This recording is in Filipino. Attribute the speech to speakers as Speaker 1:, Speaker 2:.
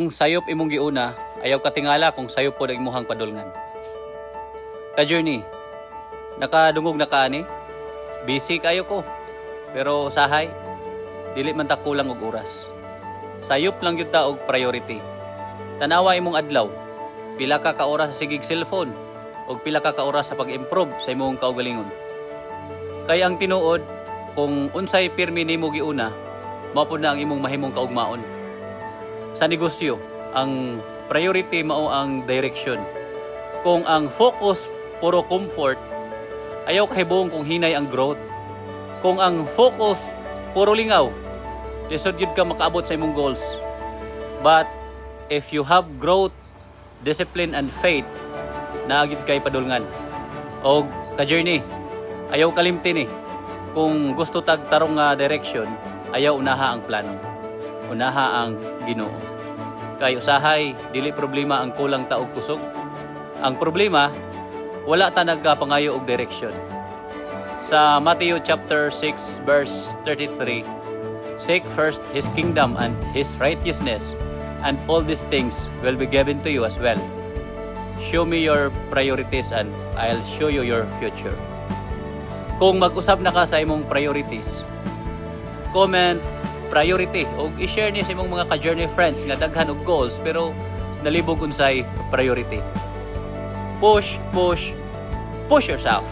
Speaker 1: Kung sayop imong giuna, ayaw katingala kung sayop po ang imuhang padulngan. Ka-journey, nakadungog na ka ani? Busy kayo ko. Pero usahay, dili man ta kulang og oras. Sayop lang gyud ta og priority. Tanawa imong adlaw, pila ka oras sa sigig cellphone ug pila ka oras sa pag-improve sa imong kaugalingon. Kay ang tinuod, kung unsay pirmi nimo giuna, mao pud na ang imong mahimong kaugmaon. Sa negosyo, ang priority mao ang direction. Kung ang focus puro comfort, ayaw kahibong kung hinay ang growth. Kung ang focus puro lingaw, lisod yun ka makaabot sa imong goals. But if you have growth, discipline, and faith, naagid kay padulngan. O ka-journey, ayaw kalimtin kung gusto tag tarong nga direction, ayaw unaha ang plano. Unaha ang Ginoo. Kay usahay, dili problema ang kulang ta og kusog. Ang problema, wala ta nagkapangayo og direction. Sa Matthew chapter 6 verse 33, seek first His kingdom and His righteousness, and all these things will be given to you as well. Show me your priorities and I'll show you your future. Kung mag-usab na ka sa imong priorities, comment priority o i-share niyo sa imong mga ka-journey friends nga daghan og goals pero nalibog unsay priority. Push yourself.